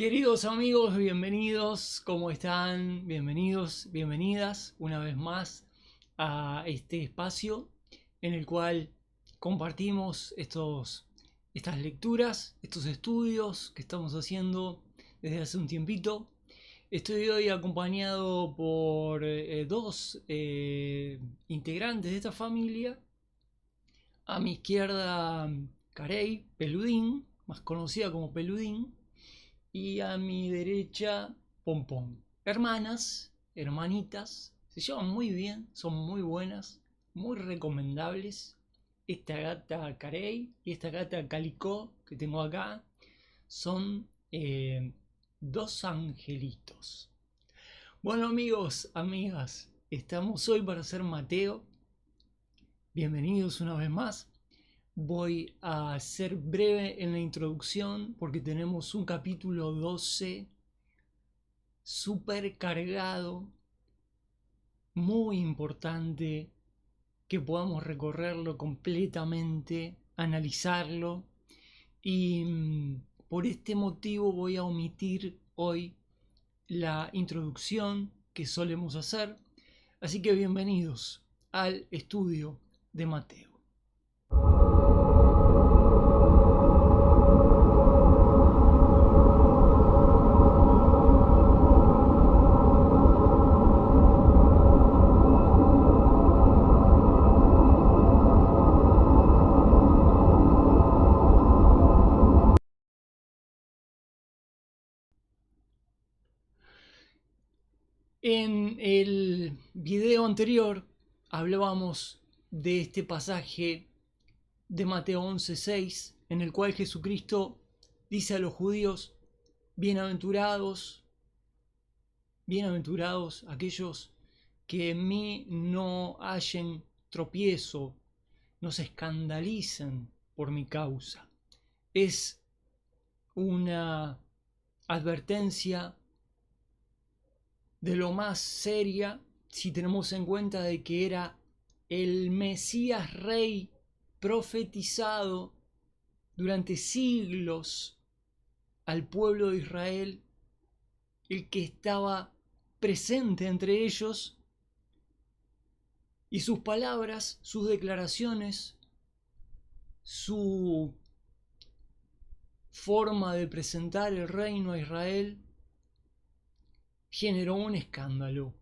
Queridos amigos, bienvenidos, ¿cómo están? Bienvenidos, bienvenidas una vez más a este espacio en el cual compartimos estas lecturas, estos estudios que estamos haciendo desde hace un tiempito. Estoy hoy acompañado por dos integrantes de esta familia. A mi izquierda, Carey Peludín, más conocida como Peludín, y a mi derecha, Pompón. Hermanas, hermanitas, se llevan muy bien, son muy buenas, muy recomendables. Esta gata Carey y esta gata Calicó que tengo acá son dos angelitos. Bueno amigos, amigas, estamos hoy para hacer Mateo. Bienvenidos una vez más. Voy a ser breve en la introducción porque tenemos un capítulo 12 súper cargado, muy importante, que podamos recorrerlo completamente, analizarlo y por este motivo voy a omitir hoy la introducción que solemos hacer. Así que bienvenidos al estudio de Mateo. En el video anterior hablábamos de este pasaje de Mateo 11:6, en el cual Jesucristo dice a los judíos: bienaventurados, bienaventurados aquellos que en mí no hallen tropiezo, no se escandalicen por mi causa. Es una advertencia de lo más seria si tenemos en cuenta de que era el Mesías Rey profetizado durante siglos al pueblo de Israel, el que estaba presente entre ellos, y sus palabras, sus declaraciones, su forma de presentar el reino a Israel generó un escándalo.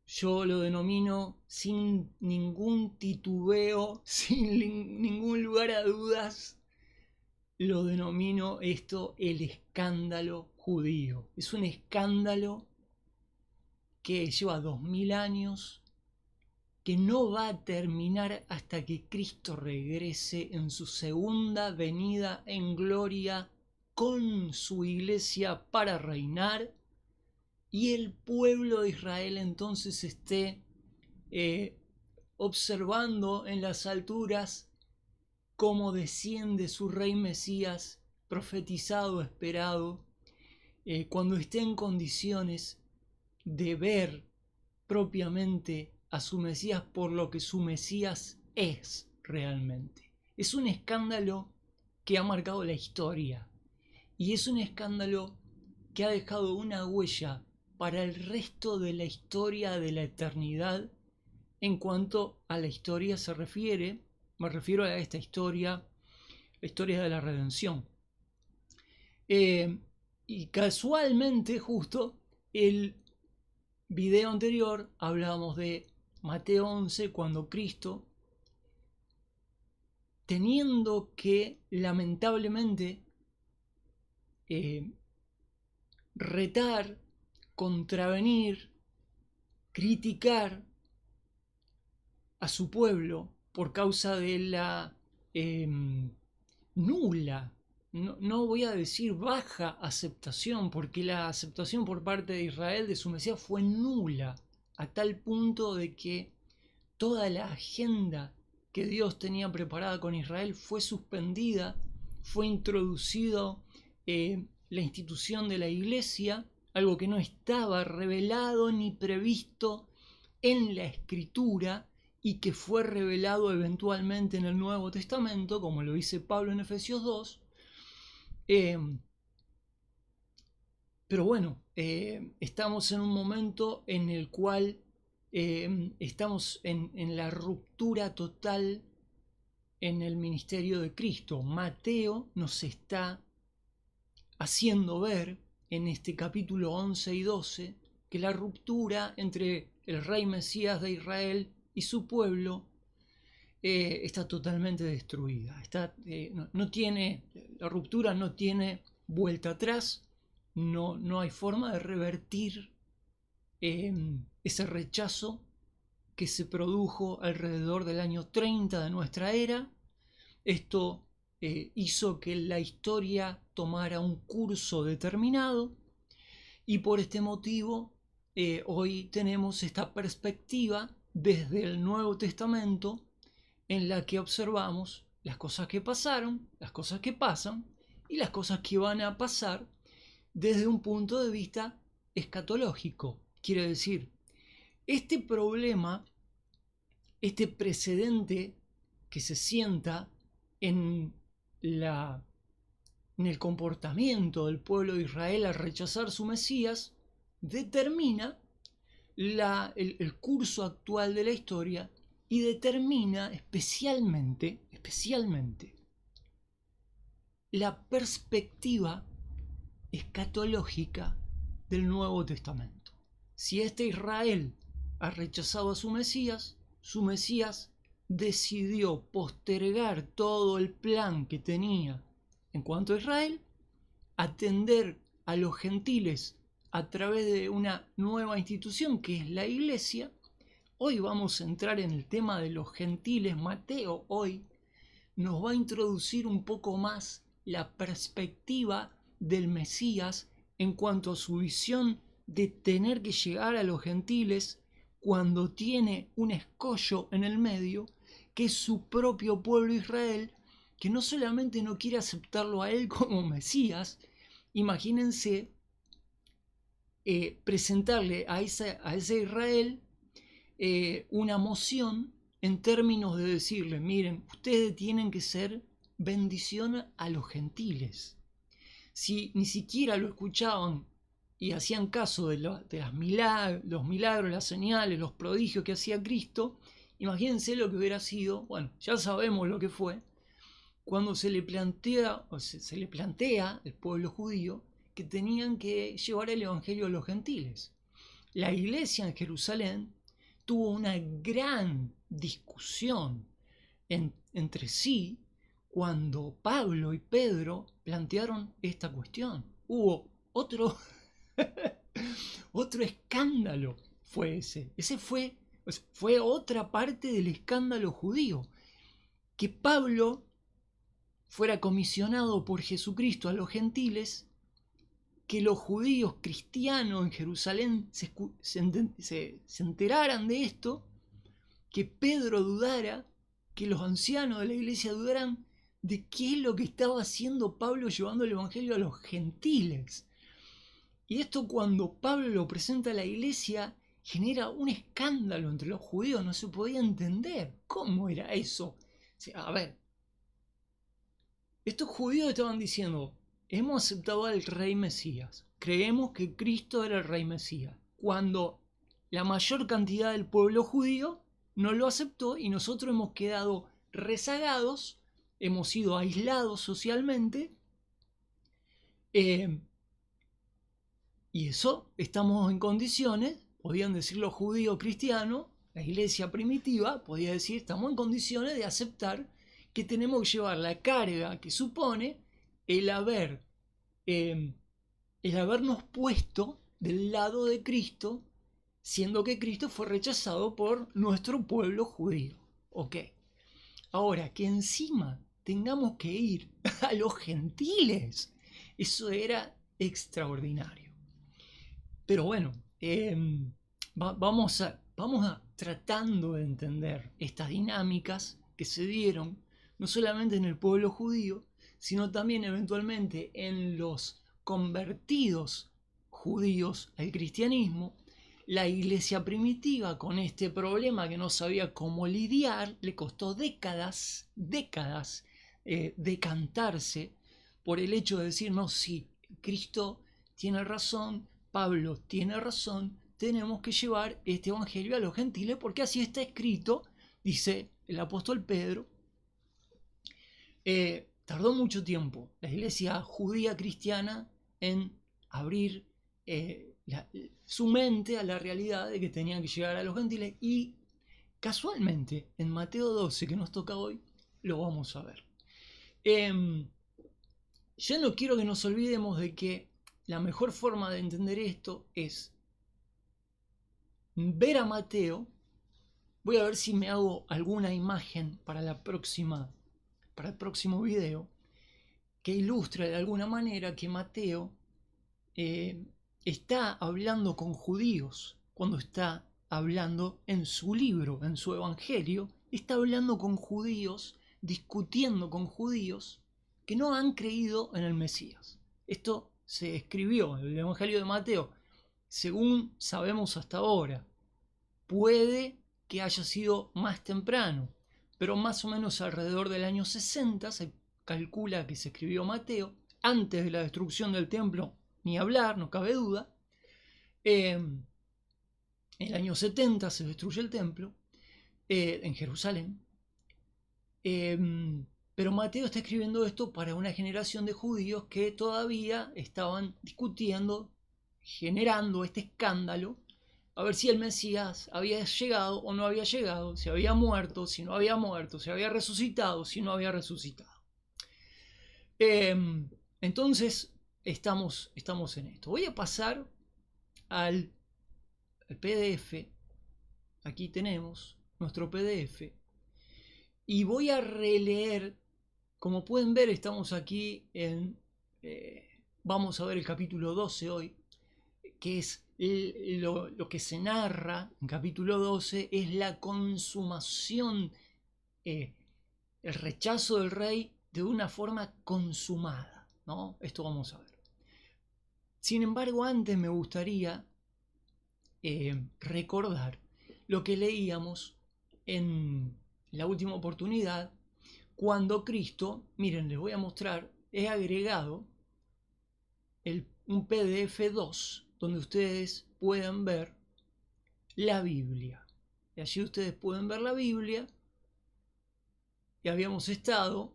Yo lo denomino sin ningún titubeo, sin ningún lugar a dudas, lo denomino esto el escándalo judío. Es un escándalo que lleva 2000 años, que no va a terminar hasta que Cristo regrese en su segunda venida en gloria con su iglesia para reinar, y el pueblo de Israel entonces esté observando en las alturas cómo desciende su rey Mesías, profetizado, esperado, cuando esté en condiciones de ver propiamente a su Mesías por lo que su Mesías es realmente. Es un escándalo que ha marcado la historia, y es un escándalo que ha dejado una huella para el resto de la historia de la eternidad. En cuanto a la historia se refiere, me refiero a esta historia, la historia de la redención. Y casualmente, justo el video anterior hablábamos de Mateo 11, cuando Cristo, teniendo que lamentablemente retar, contravenir, criticar a su pueblo por causa de la nula, no voy a decir baja aceptación, porque la aceptación por parte de Israel de su Mesías fue nula, a tal punto de que toda la agenda que Dios tenía preparada con Israel fue suspendida, fue introducido la institución de la iglesia, algo que no estaba revelado ni previsto en la escritura, y que fue revelado eventualmente en el Nuevo Testamento, como lo dice Pablo en Efesios 2. Pero bueno, estamos en un momento en el cual estamos en la ruptura total en el ministerio de Cristo. Mateo nos está haciendo ver en este capítulo 11 y 12 que la ruptura entre el rey Mesías de Israel y su pueblo está totalmente destruida. No tiene, la ruptura no tiene vuelta atrás, no hay forma de revertir ese rechazo que se produjo alrededor del año 30 de nuestra era. Esto hizo que la historia tomara un curso determinado y por este motivo hoy tenemos esta perspectiva desde el Nuevo Testamento en la que observamos las cosas que pasaron, las cosas que pasan y las cosas que van a pasar desde un punto de vista escatológico. Quiere decir, este problema, este precedente que se sienta en el comportamiento del pueblo de Israel al rechazar su Mesías, determina el curso actual de la historia y determina especialmente la perspectiva escatológica del Nuevo Testamento. Si este Israel ha rechazado a su Mesías decidió postergar todo el plan que tenía en cuanto a Israel, atender a los gentiles a través de una nueva institución que es la Iglesia. Hoy vamos a entrar en el tema de los gentiles. Mateo hoy nos va a introducir un poco más la perspectiva del Mesías en cuanto a su visión de tener que llegar a los gentiles cuando tiene un escollo en el medio, que es su propio pueblo Israel, que no solamente no quiere aceptarlo a él como Mesías. Imagínense presentarle a ese Israel una moción en términos de decirle, miren, ustedes tienen que ser bendición a los gentiles. Si ni siquiera lo escuchaban y hacían caso de los milagros, las señales, los prodigios que hacía Cristo, imagínense lo que hubiera sido, bueno, ya sabemos lo que fue, cuando se le plantea al pueblo judío que tenían que llevar el evangelio a los gentiles. La iglesia en Jerusalén tuvo una gran discusión entre sí cuando Pablo y Pedro plantearon esta cuestión. Hubo otro escándalo, fue ese. Ese fue otra parte del escándalo judío. Que Pablo fuera comisionado por Jesucristo a los gentiles, que los judíos cristianos en Jerusalén se enteraran de esto, que Pedro dudara, que los ancianos de la iglesia dudaran de qué es lo que estaba haciendo Pablo llevando el evangelio a los gentiles. Y esto, cuando Pablo lo presenta a la iglesia, genera un escándalo entre los judíos. No se podía entender cómo era eso. O sea, a ver, estos judíos estaban diciendo, hemos aceptado al rey Mesías, creemos que Cristo era el rey Mesías, cuando la mayor cantidad del pueblo judío no lo aceptó y nosotros hemos quedado rezagados, hemos sido aislados socialmente, y eso estamos en condiciones, podían decir los judíos cristianos, la iglesia primitiva podía decir, estamos en condiciones de aceptar que tenemos que llevar la carga que supone el habernos puesto del lado de Cristo, siendo que Cristo fue rechazado por nuestro pueblo judío. Ok. Ahora, que encima tengamos que ir a los gentiles, eso era extraordinario. Pero bueno, vamos a tratando de entender estas dinámicas que se dieron no solamente en el pueblo judío, sino también eventualmente en los convertidos judíos al cristianismo. La iglesia primitiva, con este problema que no sabía cómo lidiar, le costó décadas decantarse por el hecho de decir, no, sí, Cristo tiene razón, Pablo tiene razón, tenemos que llevar este evangelio a los gentiles porque así está escrito, dice el apóstol Pedro. Tardó mucho tiempo la iglesia judía cristiana en abrir su mente a la realidad de que tenían que llegar a los gentiles, y casualmente en Mateo 12, que nos toca hoy, lo vamos a ver. Yo no quiero que nos olvidemos de que la mejor forma de entender esto es ver a Mateo. Voy a ver si me hago alguna imagen para el próximo video que ilustre de alguna manera que Mateo está hablando con judíos. Cuando está hablando en su libro, en su evangelio, está hablando con judíos, discutiendo con judíos que no han creído en el Mesías. Esto se escribió en el evangelio de Mateo, según sabemos hasta ahora. Puede que haya sido más temprano, pero más o menos alrededor del año 60 se calcula que se escribió Mateo, antes de la destrucción del templo, ni hablar, no cabe duda. En el año 70 se destruye el templo en Jerusalén. Pero Mateo está escribiendo esto para una generación de judíos que todavía estaban discutiendo, generando este escándalo, a ver si el Mesías había llegado o no había llegado, si había muerto, si no había muerto, si había resucitado, si no había resucitado. Entonces estamos en esto. Voy a pasar al PDF. Aquí tenemos nuestro PDF. Y voy a releer. Como pueden ver, estamos aquí en... vamos a ver el capítulo 12 hoy, que es lo que se narra en capítulo 12, es la consumación, el rechazo del rey de una forma consumada, ¿no? Esto vamos a ver. Sin embargo, antes me gustaría recordar lo que leíamos en la última oportunidad, cuando Cristo, miren, les voy a mostrar, he agregado un PDF 2 donde ustedes pueden ver la Biblia. Y allí ustedes pueden ver la Biblia. Y habíamos estado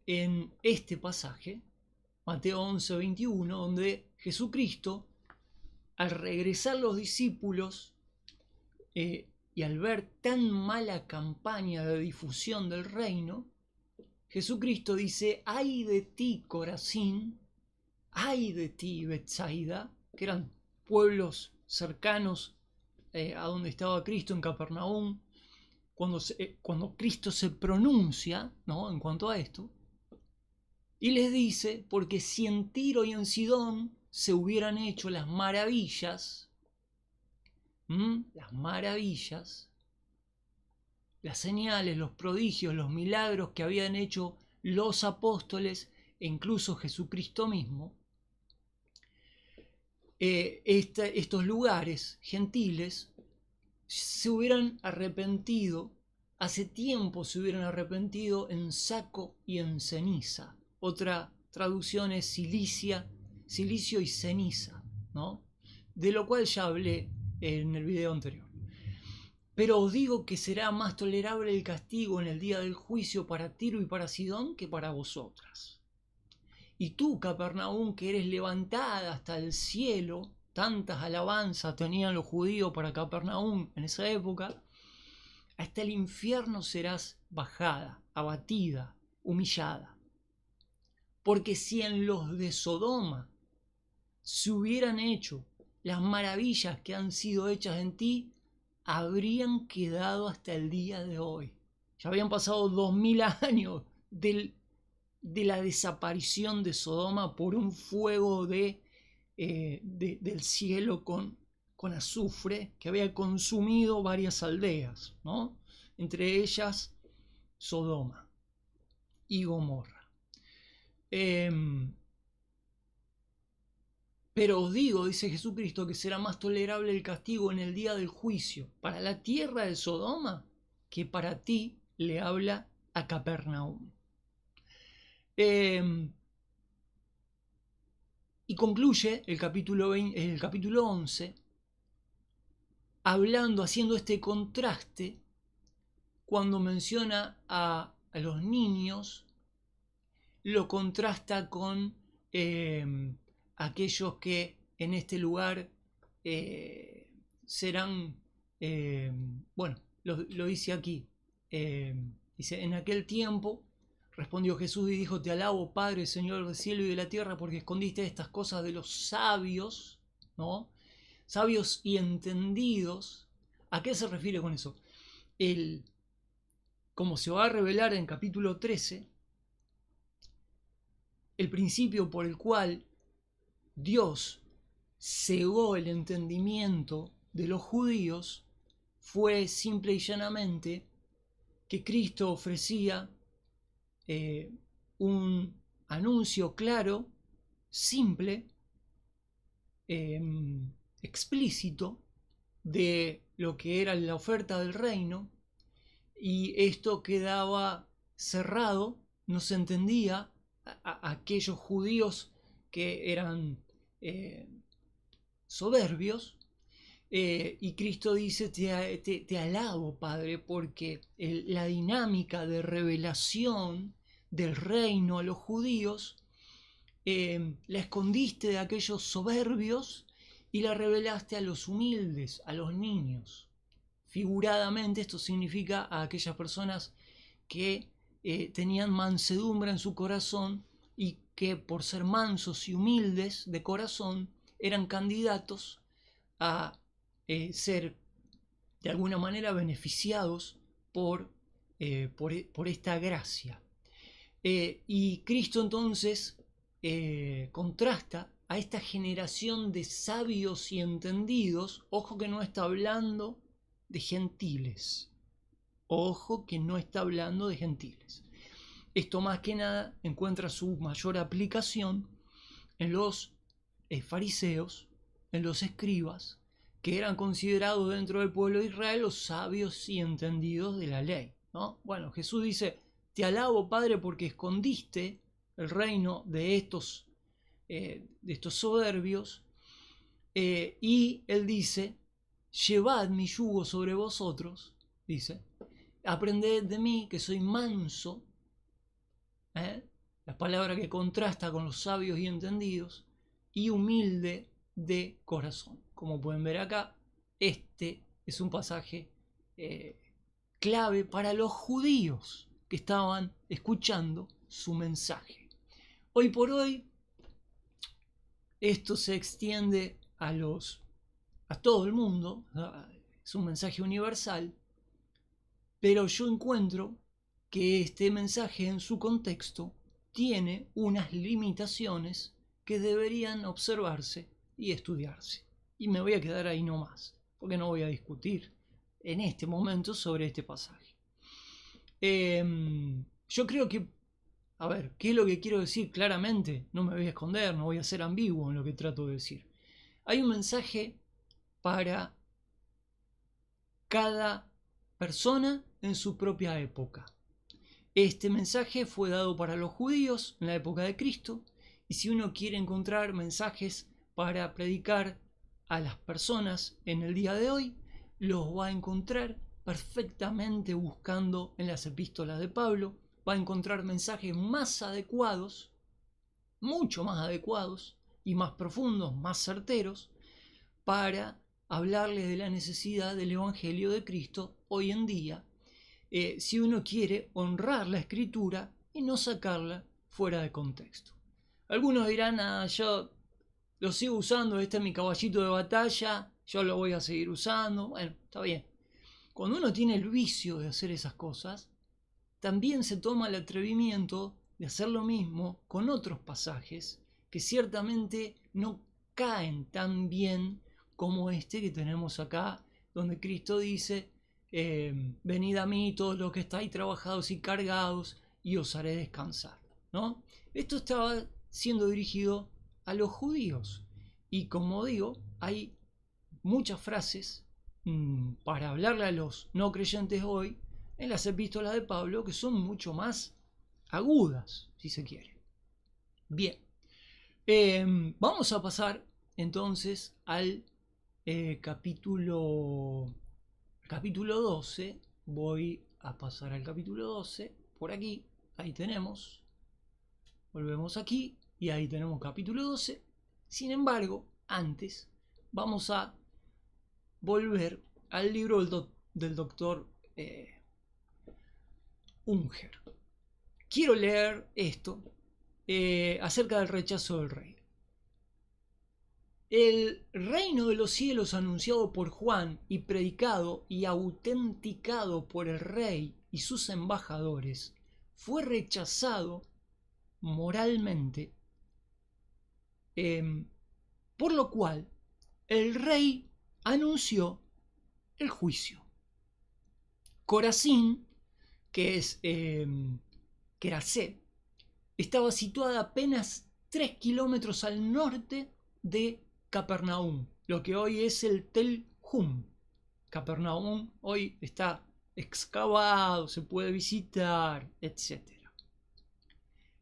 en este pasaje, Mateo 11:21, donde Jesucristo, al regresar los discípulos y al ver tan mala campaña de difusión del reino, Jesucristo dice: ay de ti, Corazín, ay de ti, Betsaida, que eran pueblos cercanos a donde estaba Cristo, en Capernaum. Cuando Cristo se pronuncia, ¿no?, en cuanto a esto, y les dice: porque si en Tiro y en Sidón se hubieran hecho las maravillas, las señales, los prodigios, los milagros que habían hecho los apóstoles e incluso Jesucristo mismo, estos lugares gentiles se hubieran arrepentido, hace tiempo se hubieran arrepentido en saco y en ceniza. Otra traducción es silicio y ceniza, ¿no? De lo cual ya hablé en el video anterior. Pero os digo que será más tolerable el castigo en el día del juicio para Tiro y para Sidón que para vosotras. Y tú, Capernaum, que eres levantada hasta el cielo, tantas alabanzas tenían los judíos para Capernaum en esa época, hasta el infierno serás bajada, abatida, humillada. Porque si en los de Sodoma se hubieran hecho las maravillas que han sido hechas en ti, habrían quedado hasta el día de hoy. Ya habían pasado 2000 años de la desaparición de Sodoma por un fuego del cielo con azufre que había consumido varias aldeas, ¿no? Entre ellas Sodoma y Gomorra. Pero os digo, dice Jesucristo, que será más tolerable el castigo en el día del juicio para la tierra de Sodoma que para ti, le habla a Capernaum. Y concluye el capítulo 11 hablando, haciendo este contraste cuando menciona a los niños, lo contrasta con aquellos que en este lugar serán, bueno, lo dice aquí, dice, en aquel tiempo respondió Jesús y dijo, te alabo Padre, Señor del cielo y de la tierra, porque escondiste estas cosas de los sabios, ¿no? Sabios y entendidos. ¿A qué se refiere con eso? Como se va a revelar en capítulo 13, el principio por el cual Dios cegó el entendimiento de los judíos fue simple y llanamente que Cristo ofrecía un anuncio claro, simple, explícito de lo que era la oferta del reino, y esto quedaba cerrado, no se entendía a aquellos judíos que eran soberbios, y Cristo dice, te alabo, Padre, porque la dinámica de revelación del reino a los judíos la escondiste de aquellos soberbios y la revelaste a los humildes, a los niños. Figuradamente esto significa a aquellas personas que tenían mansedumbre en su corazón y que por ser mansos y humildes de corazón eran candidatos a ser de alguna manera beneficiados por esta gracia. Y Cristo entonces contrasta a esta generación de sabios y entendidos. Ojo que no está hablando de gentiles. Ojo que no está hablando de gentiles. Esto más que nada encuentra su mayor aplicación en los fariseos, en los escribas, que eran considerados dentro del pueblo de Israel los sabios y entendidos de la ley, ¿no? Bueno, Jesús dice, te alabo, Padre, porque escondiste el reino de estos soberbios, y él dice, llevad mi yugo sobre vosotros, dice, aprended de mí que soy manso, la palabra que contrasta con los sabios y entendidos, y humilde de corazón. Como pueden ver acá, este es un pasaje clave para los judíos que estaban escuchando su mensaje. Hoy por hoy, esto se extiende a todo el mundo, es un mensaje universal, pero yo encuentro que este mensaje en su contexto tiene unas limitaciones que deberían observarse y estudiarse. Y me voy a quedar ahí nomás, porque no voy a discutir en este momento sobre este pasaje. Yo creo que, a ver, ¿qué es lo que quiero decir claramente? No me voy a esconder, no voy a ser ambiguo en lo que trato de decir. Hay un mensaje para cada persona en su propia época. Este mensaje fue dado para los judíos en la época de Cristo, y si uno quiere encontrar mensajes para predicar a las personas en el día de hoy, los va a encontrar perfectamente buscando en las epístolas de Pablo. Va a encontrar mensajes más adecuados, mucho más adecuados y más profundos, más certeros, para hablarles de la necesidad del Evangelio de Cristo hoy en día, si uno quiere honrar la Escritura y no sacarla fuera de contexto. Algunos dirán, yo lo sigo usando, este es mi caballito de batalla, yo lo voy a seguir usando. Bueno, está bien. Cuando uno tiene el vicio de hacer esas cosas, también se toma el atrevimiento de hacer lo mismo con otros pasajes que ciertamente no caen tan bien como este que tenemos acá, donde Cristo dice, venid a mí todos los que estáis trabajados y cargados y os haré descansar, ¿no? Esto estaba siendo dirigido a los judíos, y como digo, hay muchas frases para hablarle a los no creyentes hoy en las epístolas de Pablo que son mucho más agudas, si se quiere. Bien, Vamos a pasar entonces al capítulo 12. Voy a pasar al capítulo 12 por aquí. Ahí tenemos. Volvemos aquí y ahí tenemos capítulo 12. Sin embargo, antes vamos a volver al libro del doctor Unger. Quiero leer esto acerca del rechazo del rey. El reino de los cielos anunciado por Juan y predicado y autenticado por el rey y sus embajadores fue rechazado moralmente, por lo cual el rey anunció el juicio. Corazín, que es Kerasé, estaba situada apenas 3 kilómetros al norte de Capernaum, lo que hoy es el Tel Hum. Capernaum hoy está excavado, se puede visitar, etc.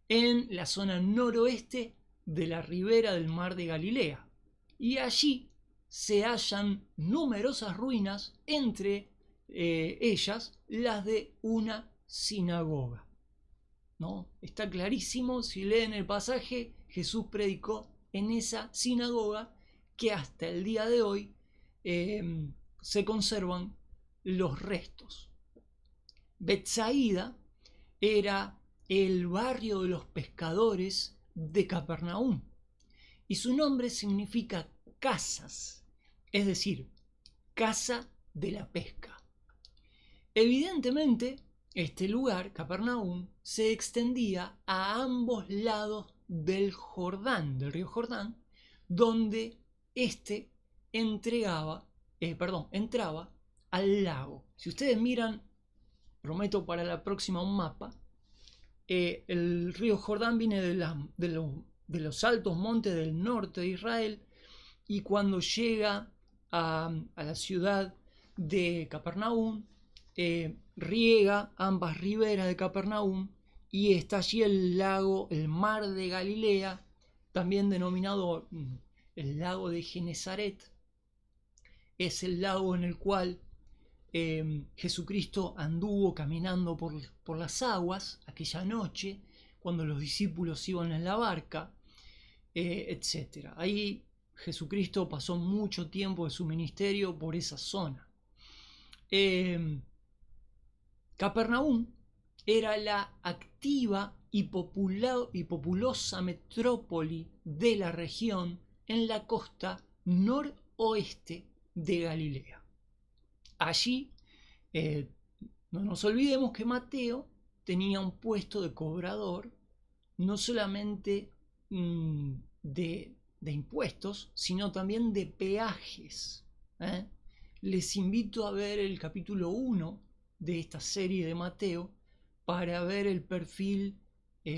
En la zona noroeste de la ribera del mar de Galilea, y allí se hallan numerosas ruinas, entre ellas las de una sinagoga. ¿No? Está clarísimo, si leen el pasaje, Jesús predicó en esa sinagoga que hasta el día de hoy se conservan los restos. Betsaida era el barrio de los pescadores de Capernaum y su nombre significa casas, es decir, casa de la pesca. Evidentemente, este lugar, Capernaum, se extendía a ambos lados del Jordán, del río Jordán, donde éste entraba al lago. Si ustedes miran, prometo para la próxima un mapa, el río Jordán viene de los altos montes del norte de Israel, y cuando llega a la ciudad de Capernaum, riega ambas riberas de Capernaum, y está allí el lago, el mar de Galilea, también denominado el lago de Genesaret. Es el lago en el cual Jesucristo anduvo caminando por las aguas aquella noche, cuando los discípulos iban en la barca, etc. Ahí Jesucristo pasó mucho tiempo de su ministerio por esa zona. Capernaum era la activa y populosa metrópoli de la región en la costa noroeste de Galilea. Allí, no nos olvidemos que Mateo tenía un puesto de cobrador, no solamente de impuestos, sino también de peajes. Les invito a ver el capítulo 1 de esta serie de Mateo para ver el perfil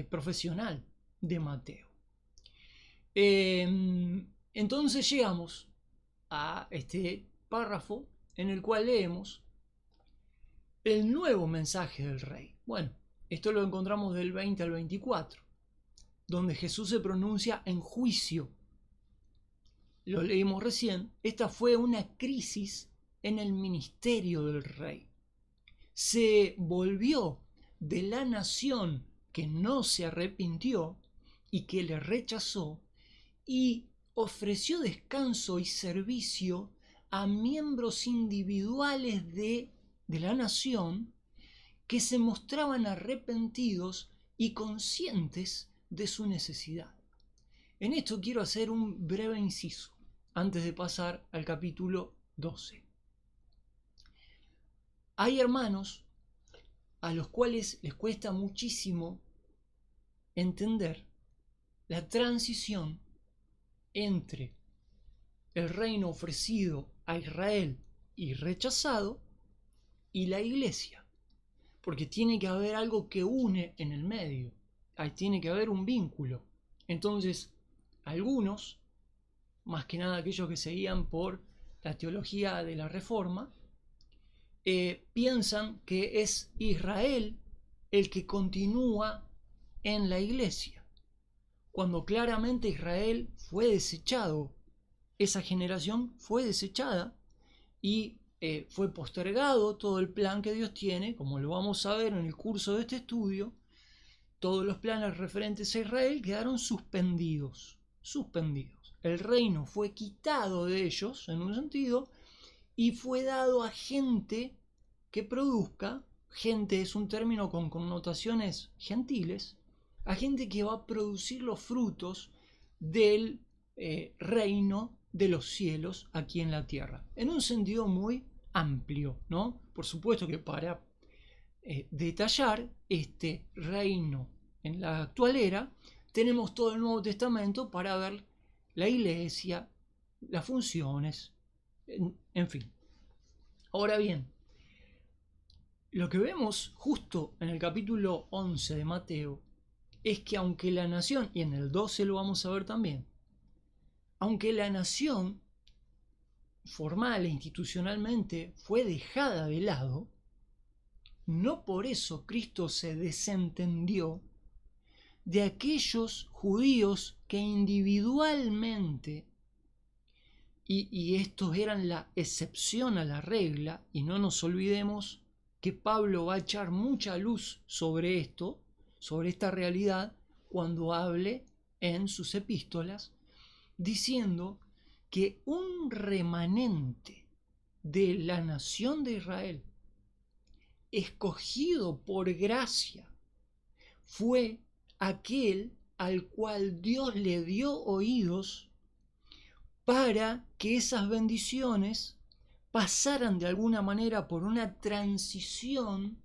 profesional de Mateo. Entonces llegamos a este párrafo en el cual leemos el nuevo mensaje del rey. Bueno, esto lo encontramos del 20 al 24, donde Jesús se pronuncia en juicio. Lo leímos recién. Esta fue una crisis en el ministerio del rey. Se volvió de la nación que no se arrepintió y que le rechazó, y ofreció descanso y servicio a miembros individuales de la nación que se mostraban arrepentidos y conscientes de su necesidad. En esto quiero hacer un breve inciso antes de pasar al capítulo 12. Hay hermanos a los cuales les cuesta muchísimo entender la transición entre el reino ofrecido a Israel y rechazado y la iglesia, porque tiene que haber algo que une en el medio, ahí tiene que haber un vínculo. Entonces, algunos, más que nada aquellos que seguían por la teología de la Reforma, piensan que es Israel el que continúa en la iglesia, cuando claramente Israel fue desechado. Esa generación fue desechada y fue postergado todo el plan que Dios tiene, como lo vamos a ver en el curso de este estudio. Todos los planes referentes a Israel quedaron suspendidos. El reino fue quitado de ellos, en un sentido, y fue dado a gente que produzca. Gente es un término con connotaciones gentiles, a gente que va a producir los frutos del reino de los cielos aquí en la tierra, en un sentido muy amplio, ¿no? Por supuesto que para detallar este reino en la actual era, tenemos todo el Nuevo Testamento para ver la iglesia, las funciones, en fin. Ahora bien, lo que vemos justo en el capítulo 11 de Mateo es que aunque la nación, y en el 12 lo vamos a ver también, aunque la nación formal e institucionalmente fue dejada de lado, no por eso Cristo se desentendió de aquellos judíos que individualmente, y estos eran la excepción a la regla, y no nos olvidemos que Pablo va a echar mucha luz sobre esto, sobre esta realidad, cuando hable en sus epístolas, diciendo que un remanente de la nación de Israel, escogido por gracia, fue aquel al cual Dios le dio oídos para que esas bendiciones pasaran de alguna manera por una transición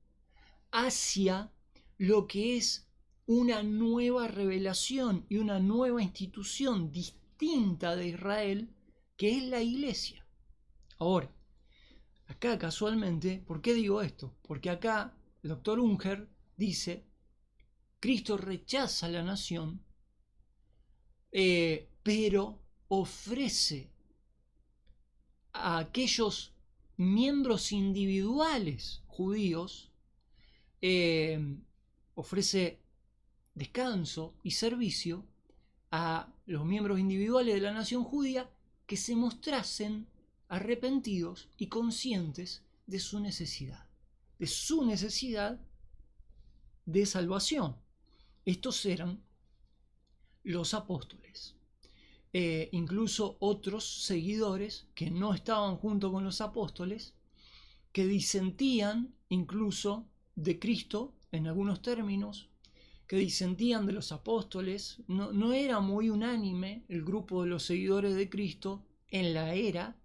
hacia lo que es una nueva revelación y una nueva institución distinta de Israel, que es la iglesia. Ahora, acá casualmente, ¿por qué digo esto? Porque acá el doctor Unger dice: Cristo rechaza a la nación, pero ofrece a aquellos miembros individuales judíos, ofrece descanso y servicio a los miembros individuales de la nación judía que se mostrasen arrepentidos y conscientes de su necesidad de salvación. Estos eran los apóstoles. Incluso otros seguidores que no estaban junto con los apóstoles, que disentían incluso de Cristo en algunos términos, que disentían de los apóstoles. No era muy unánime el grupo de los seguidores de Cristo en la era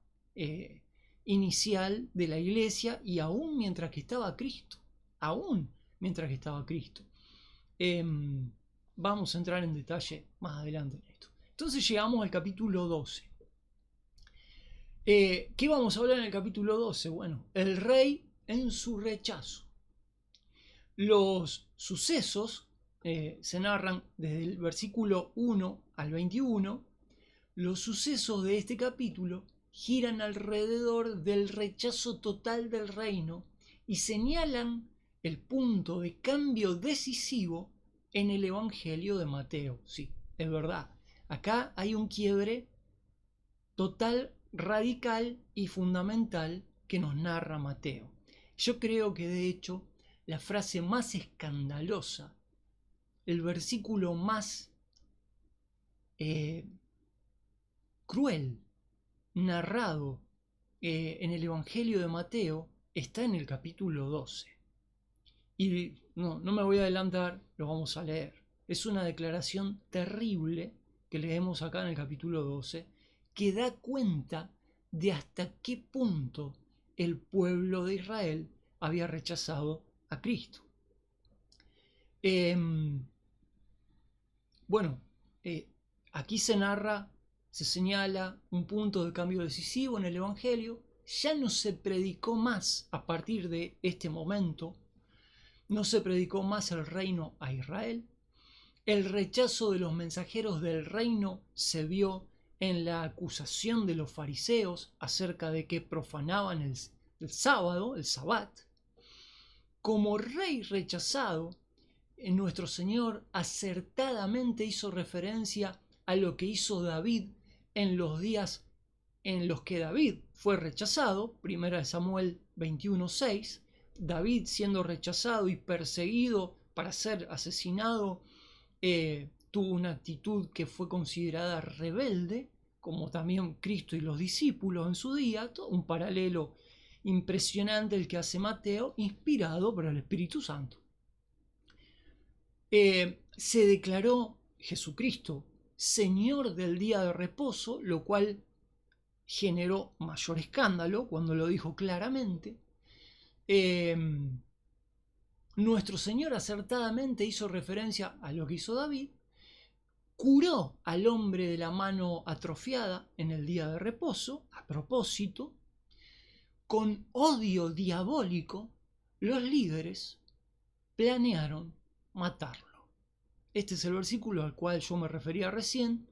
inicial de la iglesia, y aún mientras que estaba Cristo. Vamos a entrar en detalle más adelante en esto. Entonces llegamos al capítulo 12. ¿Qué vamos a hablar en el capítulo 12? Bueno, el rey en su rechazo. Los sucesos se narran desde el versículo 1 al 21. Los sucesos de este capítulo giran alrededor del rechazo total del reino y señalan el punto de cambio decisivo en el Evangelio de Mateo. Sí, es verdad. Acá hay un quiebre total, radical y fundamental que nos narra Mateo. Yo creo que de hecho la frase más escandalosa, el versículo más cruel narrado en el Evangelio de Mateo, está en el capítulo 12. Y no me voy a adelantar, lo vamos a leer. Es una declaración terrible que leemos acá en el capítulo 12, que da cuenta de hasta qué punto el pueblo de Israel había rechazado a Cristo. Aquí se narra, se señala un punto de cambio decisivo en el Evangelio. Ya no se predicó más a partir de este momento, no se predicó más el reino a Israel. El rechazo de los mensajeros del reino se vio en la acusación de los fariseos acerca de que profanaban el sábado, el sabbat. Como rey rechazado, nuestro Señor acertadamente hizo referencia a lo que hizo David en los días en los que David fue rechazado, 1 Samuel 21:6, David siendo rechazado y perseguido para ser asesinado, tuvo una actitud que fue considerada rebelde, como también Cristo y los discípulos en su día, todo un paralelo impresionante el que hace Mateo, inspirado por el Espíritu Santo. Se declaró Jesucristo Señor del día de reposo, lo cual generó mayor escándalo cuando lo dijo claramente. Nuestro Señor acertadamente hizo referencia a lo que hizo David, curó al hombre de la mano atrofiada en el día de reposo, a propósito. Con odio diabólico, los líderes planearon matarlo. Este es el versículo al cual yo me refería recién,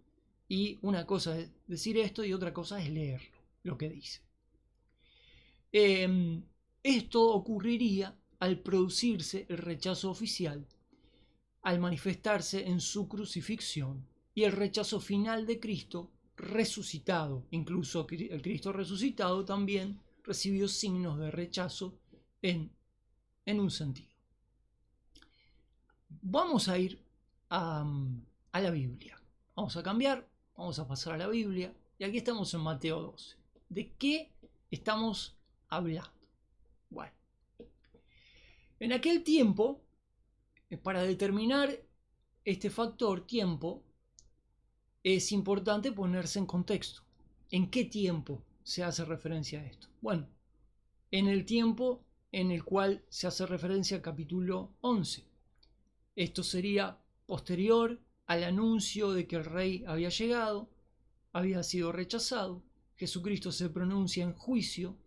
y una cosa es decir esto y otra cosa es leerlo, lo que dice. Esto ocurriría al producirse el rechazo oficial, al manifestarse en su crucifixión y el rechazo final de Cristo resucitado. Incluso el Cristo resucitado también recibió signos de rechazo en un sentido. Vamos a ir a la Biblia. Vamos a cambiar, vamos a pasar a la Biblia. Y aquí estamos en Mateo 12. ¿De qué estamos hablando? Bueno, en aquel tiempo, para determinar este factor tiempo, es importante ponerse en contexto. ¿En qué tiempo se hace referencia a esto? Bueno, en el tiempo en el cual se hace referencia al capítulo 11. Esto sería posterior al anuncio de que el rey había llegado, había sido rechazado, Jesucristo se pronuncia en juicio.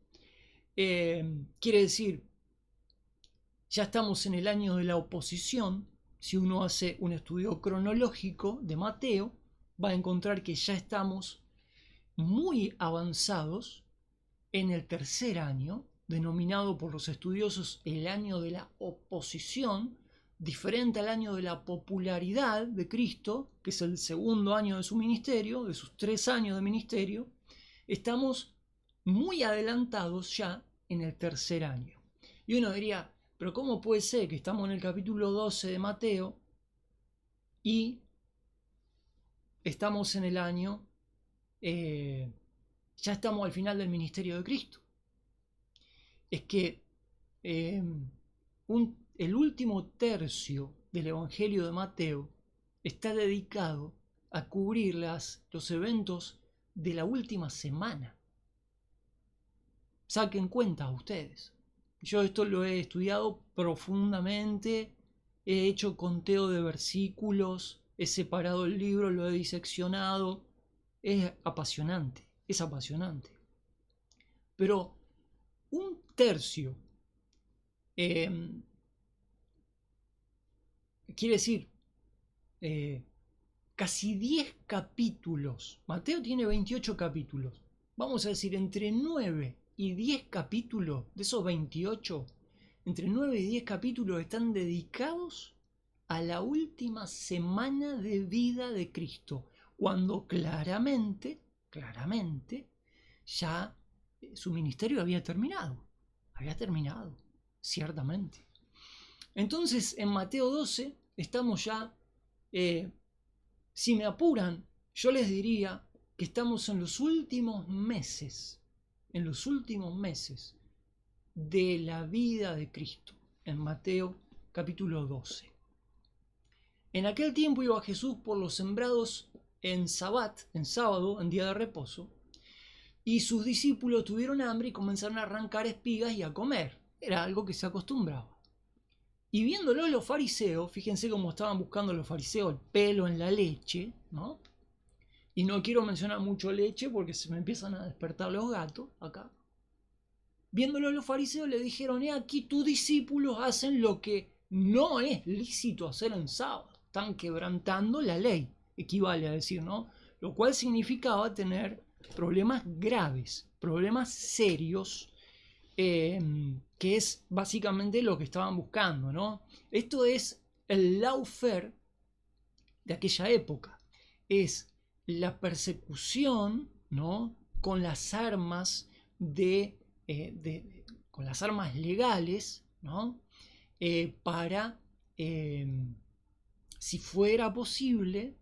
Quiere decir, ya estamos en el año de la oposición. Si uno hace un estudio cronológico de Mateo, va a encontrar que ya estamos muy avanzados en el tercer año, denominado por los estudiosos el año de la oposición, diferente al año de la popularidad de Cristo, que es el segundo año de su ministerio, de sus 3 años de ministerio. Estamos muy adelantados ya en el tercer año. Y uno diría, pero ¿cómo puede ser que estamos en el capítulo 12 de Mateo y estamos en el año, ya estamos al final del ministerio de Cristo? Es que el último tercio del Evangelio de Mateo está dedicado a cubrir los eventos de la última semana. Saquen cuenta ustedes. Yo esto lo he estudiado profundamente, he hecho conteo de versículos, he separado el libro, lo he diseccionado. Es apasionante, es apasionante. Pero un tercio, quiere decir, casi 10 capítulos. Mateo tiene 28 capítulos. Vamos a decir, entre 9 y 10 capítulos de esos 28, entre 9 y 10 capítulos están dedicados a la última semana de vida de Cristo, cuando claramente, ya su ministerio había terminado, ciertamente. Entonces, en Mateo 12 estamos ya, si me apuran, yo les diría que estamos en los últimos meses de la vida de Cristo, en Mateo capítulo 12. En aquel tiempo iba Jesús por los sembrados en sábado, en día de reposo, y sus discípulos tuvieron hambre y comenzaron a arrancar espigas y a comer. Era algo que se acostumbraba. Y viéndolo los fariseos, fíjense cómo estaban buscando los fariseos el pelo en la leche, ¿no? Y no quiero mencionar mucho leche porque se me empiezan a despertar los gatos acá. Viéndolo los fariseos le dijeron, aquí tus discípulos hacen lo que no es lícito hacer en sábado. Están quebrantando la ley, equivale a decir, ¿no? Lo cual significaba tener problemas graves, problemas serios, que es básicamente lo que estaban buscando, ¿no? Esto es el lawfare de aquella época. Es la persecución, ¿no?, con las armas con las armas legales, ¿no?, para, si fuera posible,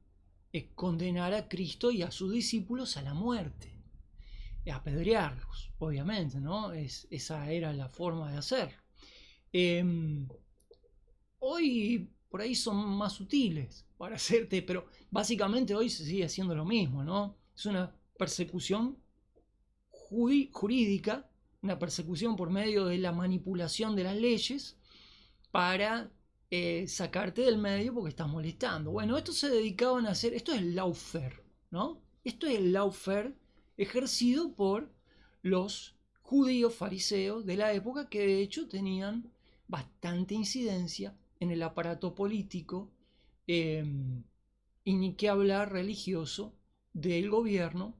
condenar a Cristo y a sus discípulos a la muerte, apedrearlos, obviamente, ¿no? Esa era la forma de hacerlo. Hoy por ahí son más sutiles para hacerte, pero básicamente hoy se sigue haciendo lo mismo, ¿no? Es una persecución jurídica, una persecución por medio de la manipulación de las leyes para sacarte del medio porque estás molestando. Bueno, esto se dedicaban a hacer, esto es el lawfare, ¿no? Esto es el lawfare ejercido por los judíos fariseos de la época, que de hecho tenían bastante incidencia en el aparato político, y ni qué hablar religioso del gobierno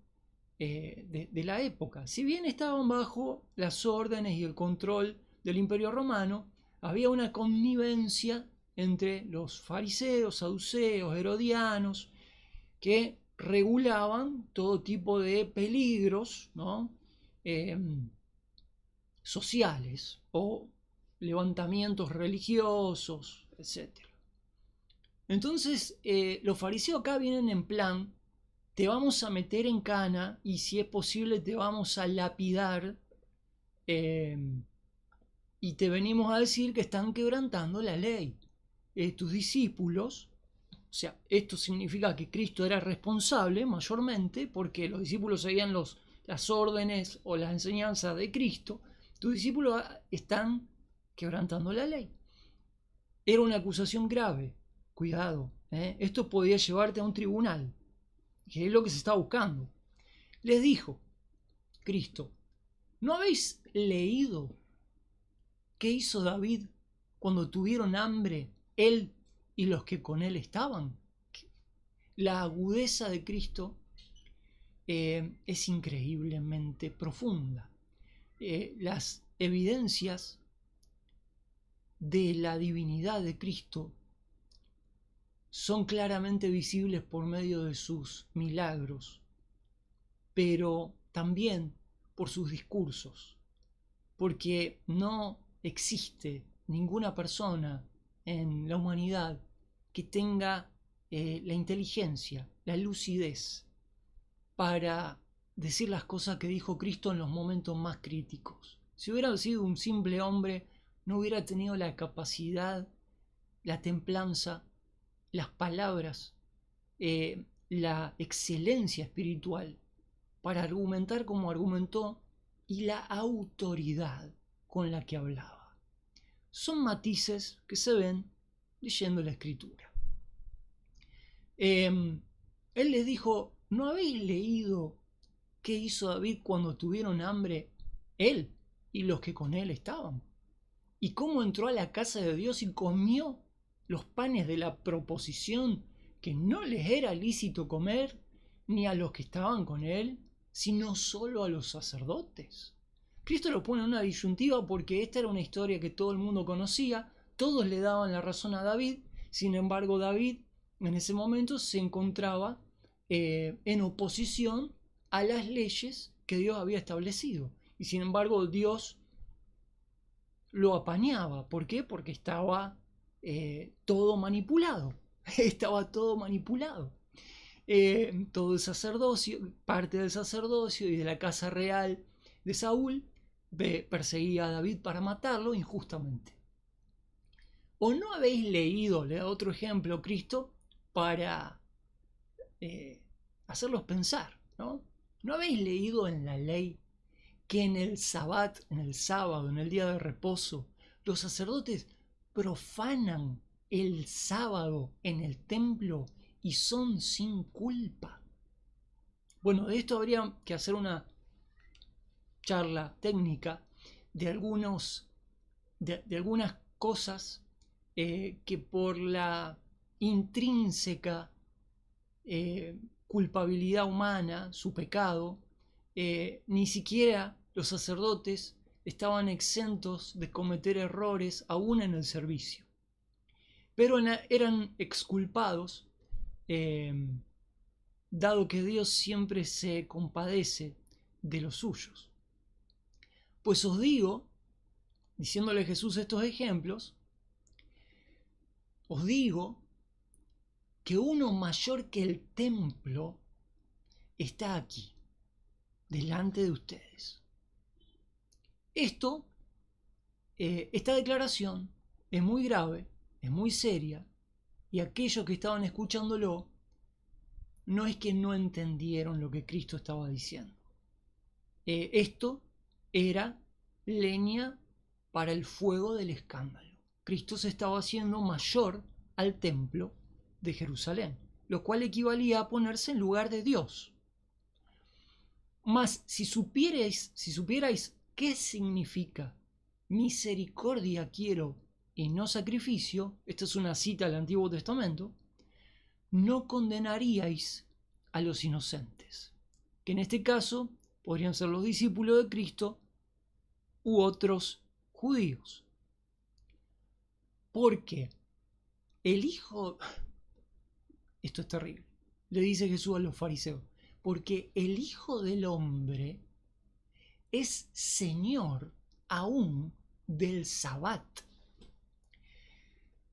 de la época. Si bien estaban bajo las órdenes y el control del Imperio Romano, había una connivencia entre los fariseos, saduceos, herodianos, que regulaban todo tipo de peligros, ¿no?, sociales o levantamientos religiosos, etc. Entonces, los fariseos acá vienen en plan: te vamos a meter en cana y, si es posible, te vamos a lapidar, y te venimos a decir que están quebrantando la ley. Tus discípulos, o sea, esto significa que Cristo era responsable mayormente porque los discípulos seguían las órdenes o las enseñanzas de Cristo. Tus discípulos están quebrantando la ley. Era una acusación grave. Cuidado, esto podía llevarte a un tribunal, que es lo que se está buscando. Les dijo Cristo: ¿no habéis leído qué hizo David cuando tuvieron hambre, él y los que con él estaban? La agudeza de Cristo es increíblemente profunda. Las evidencias de la divinidad de Cristo son claramente visibles por medio de sus milagros, pero también por sus discursos, porque no existe ninguna persona en la humanidad que tenga la inteligencia, la lucidez para decir las cosas que dijo Cristo en los momentos más críticos. Si hubiera sido un simple hombre, no hubiera tenido la capacidad, la templanza, las palabras, la excelencia espiritual para argumentar como argumentó, y la autoridad con la que hablaba. Son matices que se ven leyendo la Escritura. Él les dijo: ¿no habéis leído qué hizo David cuando tuvieron hambre, él y los que con él estaban? ¿Y cómo entró a la casa de Dios y comió los panes de la proposición, que no les era lícito comer ni a los que estaban con él, sino solo a los sacerdotes? Cristo lo pone en una disyuntiva porque esta era una historia que todo el mundo conocía, todos le daban la razón a David. Sin embargo, David en ese momento se encontraba en oposición a las leyes que Dios había establecido, y sin embargo Dios lo apañaba. ¿Por qué? Porque estaba todo manipulado. Estaba todo manipulado. Todo el sacerdocio, parte del sacerdocio y de la casa real de Saúl, perseguía a David para matarlo injustamente. ¿O no habéis leído, le da otro ejemplo Cristo para hacerlos pensar, ¿no? ¿No habéis leído en la ley que en el sabbat, en el sábado, en el día de reposo, los sacerdotes profanan el sábado en el templo y son sin culpa? Bueno, de esto habría que hacer una charla técnica de algunas cosas que por la intrínseca culpabilidad humana, su pecado, ni siquiera los sacerdotes estaban exentos de cometer errores aún en el servicio. pero eran exculpados, dado que Dios siempre se compadece de los suyos. Pues os digo, diciéndole Jesús estos ejemplos, os digo que uno mayor que el templo está aquí, delante de ustedes. Esta declaración es muy grave, es muy seria, y aquellos que estaban escuchándolo no es que no entendieron lo que Cristo estaba diciendo. Esto era leña para el fuego del escándalo. Cristo se estaba haciendo mayor al templo de Jerusalén, lo cual equivalía a ponerse en lugar de Dios. Mas si supierais qué significa misericordia quiero y no sacrificio, esta es una cita del Antiguo Testamento, no condenaríais a los inocentes, que en este caso podrían ser los discípulos de Cristo u otros judíos. Porque el Hijo, esto es terrible, le dice Jesús a los fariseos, porque el Hijo del Hombre es Señor aún del Sabbat.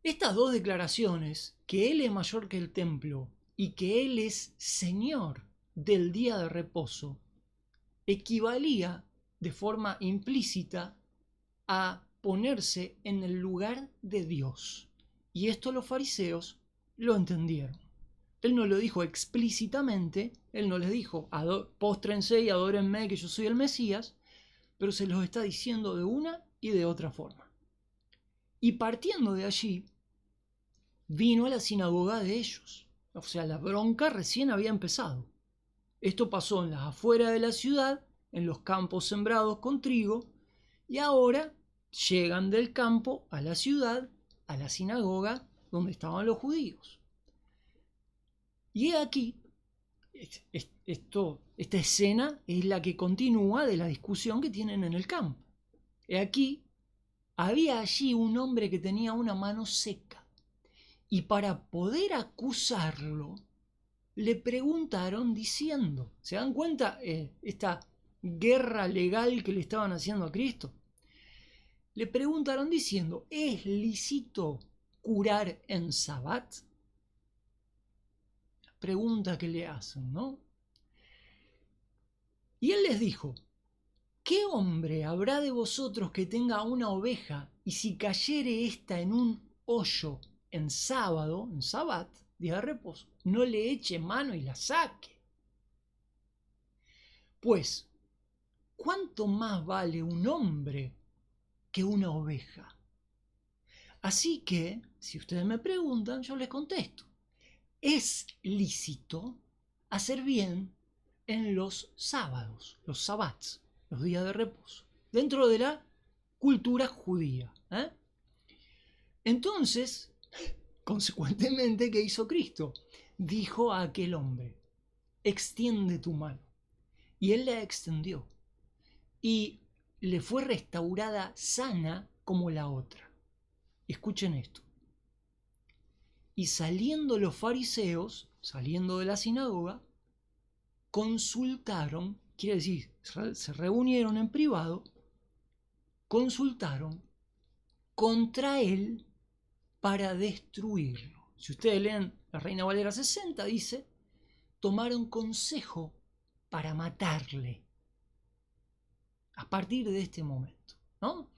Estas dos declaraciones, que Él es mayor que el templo y que Él es Señor del día de reposo, equivalía de forma implícita a ponerse en el lugar de Dios. Y esto los fariseos lo entendieron. Él no lo dijo explícitamente, él no les dijo, póstrense y adórenme que yo soy el Mesías, pero se los está diciendo de una y de otra forma. Y partiendo de allí, vino a la sinagoga de ellos. O sea, la bronca recién había empezado. Esto pasó en las afueras de la ciudad, en los campos sembrados con trigo, y ahora llegan del campo a la ciudad, a la sinagoga donde estaban los judíos. Y he aquí, esta escena es la que continúa de la discusión que tienen en el campo. He aquí, había allí un hombre que tenía una mano seca, y para poder acusarlo, le preguntaron diciendo, ¿se dan cuenta esta guerra legal que le estaban haciendo a Cristo? Le preguntaron diciendo, ¿es lícito curar en Sabbat? Pregunta que le hacen, ¿no? Y él les dijo, ¿qué hombre habrá de vosotros que tenga una oveja y si cayere ésta en un hoyo en sábado, en Sabbat, día de reposo, no le eche mano y la saque? Pues, ¿cuánto más vale un hombre que una oveja? Así que, si ustedes me preguntan, yo les contesto. Es lícito hacer bien en los sábados, los sabbats, los días de reposo, dentro de la cultura judía. Entonces, consecuentemente, ¿qué hizo Cristo? Dijo a aquel hombre, extiende tu mano. Y él la extendió. Y le fue restaurada sana como la otra. Escuchen esto. Y saliendo los fariseos, saliendo de la sinagoga, consultaron, quiere decir, se reunieron en privado, consultaron contra él para destruirlo. Si ustedes leen la Reina Valera 60, dice, tomaron consejo para matarle a partir de este momento, ¿no?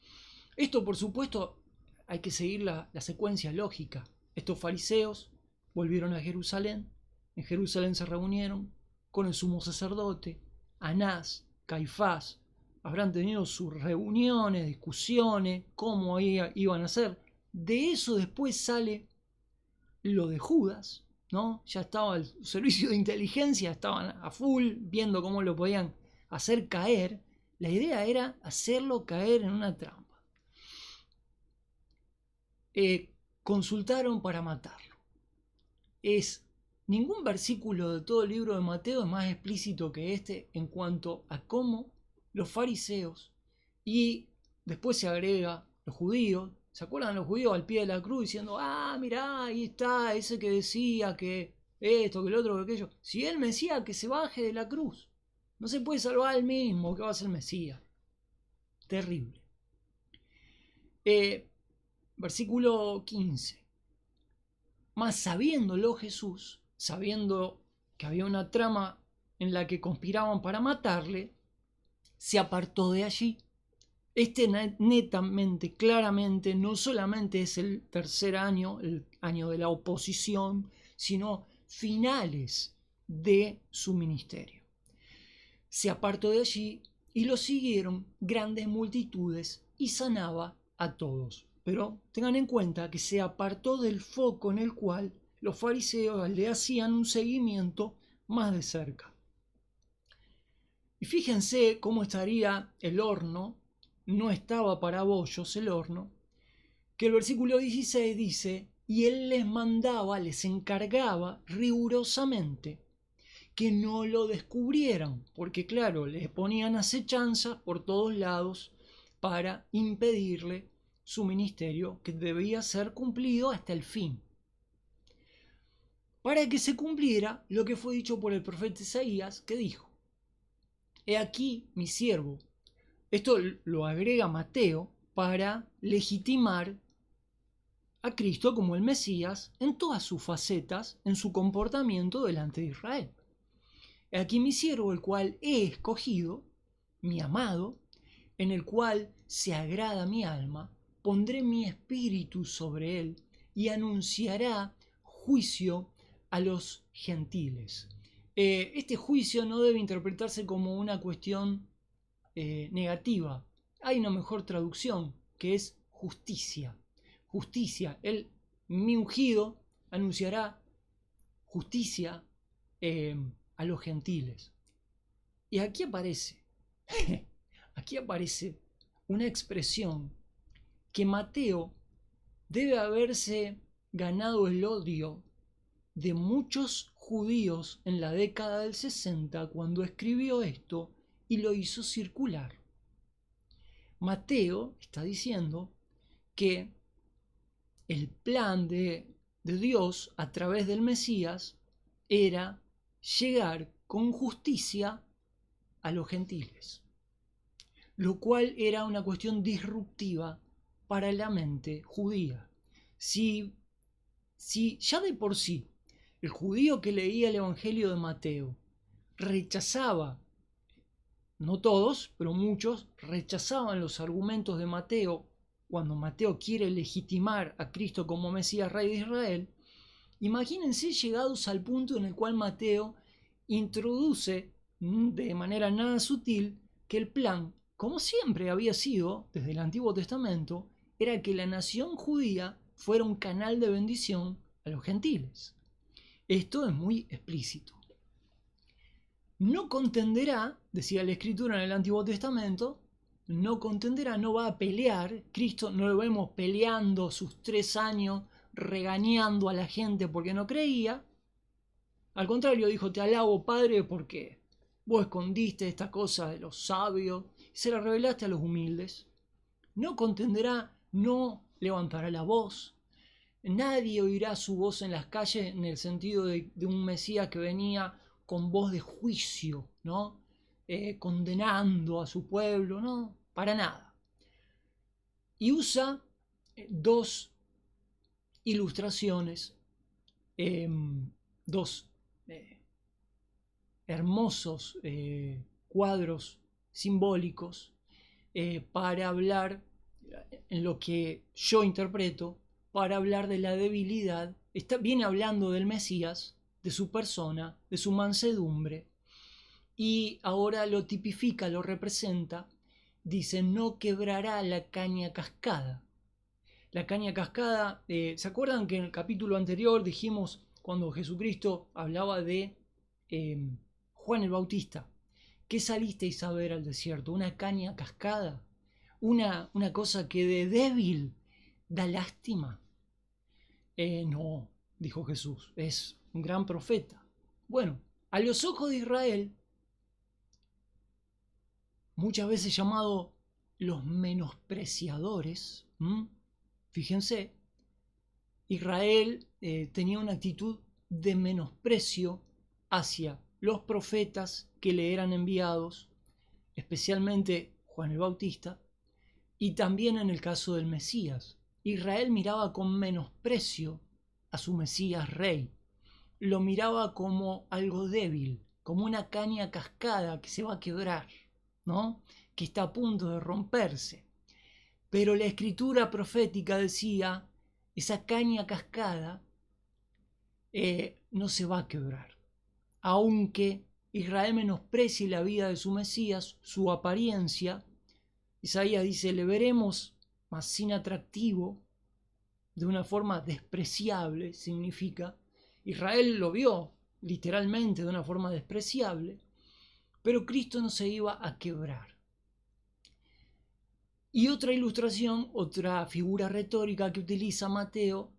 Esto, por supuesto, hay que seguir la secuencia lógica. Estos fariseos volvieron a Jerusalén, en Jerusalén se reunieron con el sumo sacerdote, Anás, Caifás, habrán tenido sus reuniones, discusiones, cómo iban a hacer. De eso después sale lo de Judas, ¿no? Ya estaba el servicio de inteligencia, estaban a full viendo cómo lo podían hacer caer. La idea era hacerlo caer en una trampa. Consultaron para matarlo. Ningún versículo de todo el libro de Mateo es más explícito que este en cuanto a cómo los fariseos y después se agrega los judíos ¿Se acuerdan los judíos al pie de la cruz diciendo, mirá, ahí está, ese que decía que esto, que el otro, que aquello? Si él Mesías, que se baje de la cruz. No se puede salvar él mismo, que va a ser Mesías. Terrible. Versículo 15. Mas sabiéndolo Jesús, sabiendo que había una trama en la que conspiraban para matarle, se apartó de allí. Netamente, claramente, no solamente es el tercer año, el año de la oposición, sino finales de su ministerio. Se apartó de allí y lo siguieron grandes multitudes y sanaba a todos. Pero tengan en cuenta que se apartó del foco en el cual los fariseos le hacían un seguimiento más de cerca. Y fíjense cómo estaría el horno. No estaba para bollos el horno, que el versículo 16 dice, y él les mandaba, les encargaba rigurosamente que no lo descubrieran, porque claro, les ponían acechanzas por todos lados para impedirle su ministerio, que debía ser cumplido hasta el fin. Para que se cumpliera lo que fue dicho por el profeta Isaías, que dijo, he aquí mi siervo. Esto lo agrega Mateo para legitimar a Cristo como el Mesías en todas sus facetas, en su comportamiento delante de Israel. He aquí mi siervo, el cual he escogido, mi amado, en el cual se agrada mi alma, pondré mi espíritu sobre él y anunciará juicio a los gentiles. Este juicio no debe interpretarse como una cuestión negativa. Hay una mejor traducción que es justicia. Justicia. Mi ungido, anunciará justicia a los gentiles. Y aquí aparece una expresión que Mateo debe haberse ganado el odio de muchos judíos en la década del 60 cuando escribió esto y lo hizo circular. Mateo está diciendo que el plan de Dios a través del Mesías era llegar con justicia a los gentiles, lo cual era una cuestión disruptiva para la mente judía. Si ya de por sí el judío que leía el Evangelio de Mateo rechazaba, no todos, pero muchos, rechazaban los argumentos de Mateo cuando Mateo quiere legitimar a Cristo como Mesías Rey de Israel, imagínense llegados al punto en el cual Mateo introduce de manera nada sutil que el plan, como siempre había sido desde el Antiguo Testamento, era que la nación judía fuera un canal de bendición a los gentiles. Esto es muy explícito. No contenderá, decía la Escritura en el Antiguo Testamento, no contenderá, no va a pelear. Cristo no lo vemos peleando sus 3 años, regañando a la gente porque no creía. Al contrario, dijo, te alabo, Padre, porque vos escondiste esta cosa de los sabios y se la revelaste a los humildes. No contenderá, no levantará la voz. Nadie oirá su voz en las calles en el sentido de un Mesías que venía con voz de juicio, ¿no? Condenando a su pueblo, no, para nada. Y usa 2 ilustraciones, 2 hermosos cuadros simbólicos para hablar, en lo que yo interpreto, para hablar de la debilidad. Viene hablando del Mesías, de su persona, de su mansedumbre, y ahora lo tipifica, lo representa. Dice, no quebrará la caña cascada. La caña cascada, ¿se acuerdan que en el capítulo anterior dijimos, cuando Jesucristo hablaba de Juan el Bautista, ¿qué salisteis a ver al desierto? ¿Una caña cascada? ¿Una cosa que de débil da lástima? No, dijo Jesús, es un gran profeta. Bueno, a los ojos de Israel, muchas veces llamado los menospreciadores, Fíjense, Israel tenía una actitud de menosprecio hacia los profetas que le eran enviados, especialmente Juan el Bautista, y también en el caso del Mesías. Israel miraba con menosprecio a su Mesías rey. Lo miraba como algo débil, como una caña cascada que se va a quebrar, ¿no? Que está a punto de romperse. Pero la escritura profética decía, esa caña cascada no se va a quebrar. Aunque Israel menosprecie la vida de su Mesías, su apariencia, Isaías dice, le veremos, mas sin atractivo, de una forma despreciable, significa. Israel lo vio literalmente de una forma despreciable, pero Cristo no se iba a quebrar. Y otra ilustración, otra figura retórica que utiliza Mateo,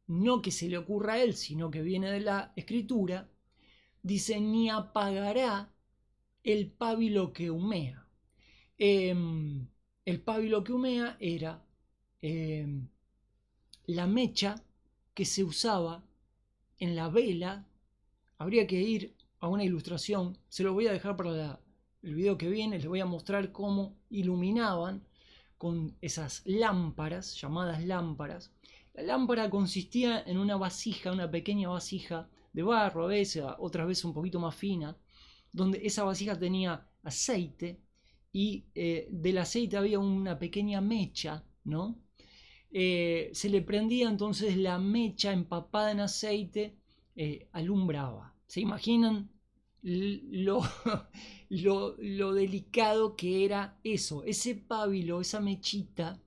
no que se le ocurra a él, sino que viene de la Escritura, dice, ni apagará el pábilo que humea. El pábilo que humea era la mecha que se usaba en la vela. Habría que ir a una ilustración, se lo voy a dejar para el video que viene, les voy a mostrar cómo iluminaban con esas lámparas, llamadas lámparas. La lámpara consistía en una vasija, una pequeña vasija de barro, a veces, otras veces un poquito más fina, donde esa vasija tenía aceite y del aceite había una pequeña mecha, ¿no? Se le prendía entonces la mecha empapada en aceite, alumbraba. ¿Se imaginan lo, lo delicado que era eso? Ese pábilo, esa mechita,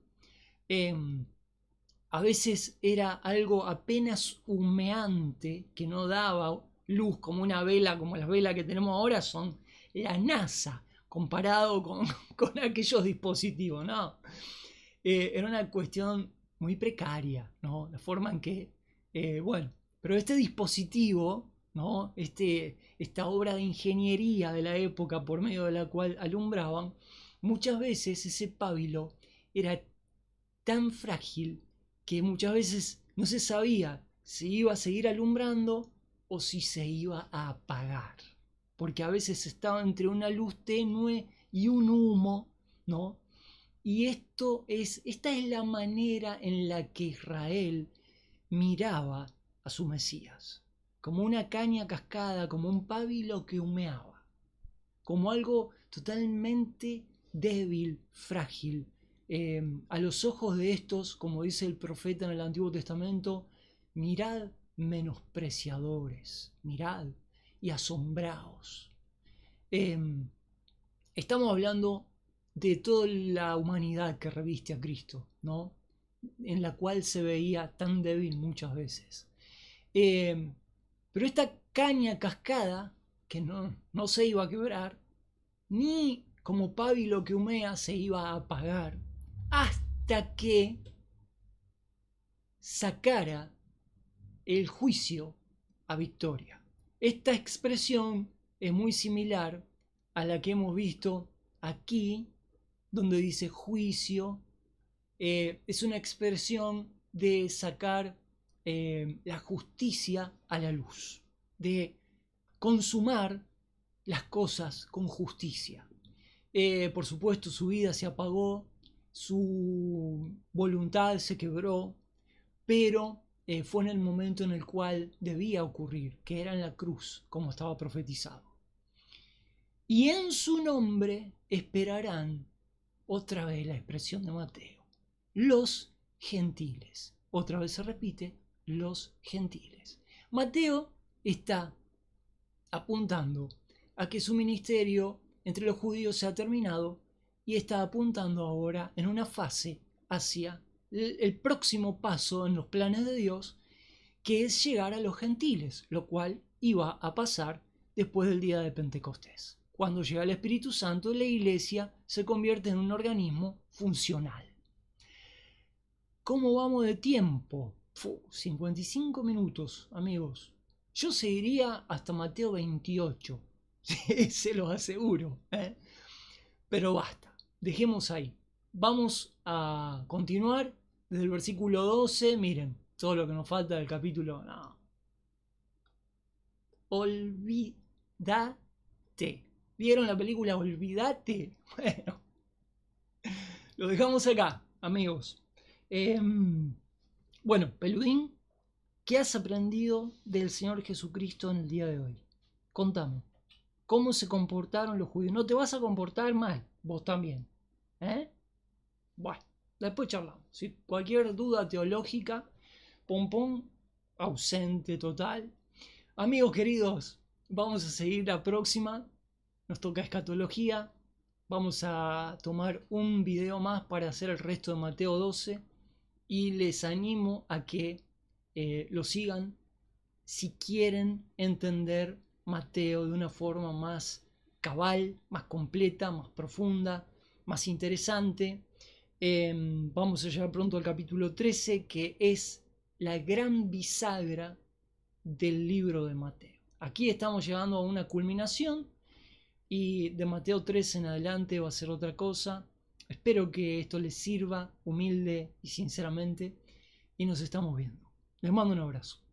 a veces era algo apenas humeante que no daba luz como una vela, como las velas que tenemos ahora son la NASA comparado con aquellos dispositivos, ¿no? Era una cuestión muy precaria, ¿no? La forma en que, bueno, pero este dispositivo, ¿no? Esta obra de ingeniería de la época por medio de la cual alumbraban, muchas veces ese pábilo era tan frágil que muchas veces no se sabía si iba a seguir alumbrando o si se iba a apagar, porque a veces estaba entre una luz tenue y un humo, ¿no? Y esta es la manera en la que Israel miraba a su Mesías, como una caña cascada, como un pábilo que humeaba, como algo totalmente débil, frágil. A los ojos de estos, como dice el profeta en el Antiguo Testamento, mirad menospreciadores, mirad y asombraos. Estamos hablando de toda la humanidad que reviste a Cristo, ¿no? En la cual se veía tan débil muchas veces. Pero esta caña cascada, que no se iba a quebrar, ni como pábilo que humea se iba a apagar, hasta que sacara el juicio a victoria. Esta expresión es muy similar a la que hemos visto aquí, donde dice juicio. Es una expresión de sacar la justicia a la luz, de consumar las cosas con justicia. Por supuesto, su vida se apagó, su voluntad se quebró, pero fue en el momento en el cual debía ocurrir, que era en la cruz, como estaba profetizado. Y en su nombre esperarán, otra vez la expresión de Mateo, los gentiles. Otra vez se repite, los gentiles. Mateo está apuntando a que su ministerio entre los judíos se ha terminado y está apuntando ahora en una fase hacia el próximo paso en los planes de Dios, que es llegar a los gentiles, lo cual iba a pasar después del día de Pentecostés. Cuando llega el Espíritu Santo, la iglesia se convierte en un organismo funcional. ¿Cómo vamos de tiempo? 55 minutos, amigos. Yo seguiría hasta Mateo 28, se los aseguro. Pero basta, dejemos ahí. Vamos a continuar desde el versículo 12, miren, todo lo que nos falta del capítulo, no. Olvídate. ¿Vieron la película Olvídate? Bueno, lo dejamos acá, amigos. Bueno, Peludín, ¿qué has aprendido del Señor Jesucristo en el día de hoy? Contame. ¿Cómo se comportaron los judíos? No te vas a comportar mal, vos también. Bueno, después charlamos. ¿Sí? Cualquier duda teológica, Pompón, ausente total. Amigos queridos, vamos a seguir la próxima. Nos toca escatología. Vamos a tomar un video más para hacer el resto de Mateo 12. Y les animo a que lo sigan si quieren entender Mateo de una forma más cabal, más completa, más profunda, más interesante. Vamos a llegar pronto al capítulo 13, que es la gran bisagra del libro de Mateo. Aquí estamos llegando a una culminación y de Mateo 13 en adelante va a ser otra cosa. Espero que esto les sirva humilde y sinceramente y nos estamos viendo. Les mando un abrazo.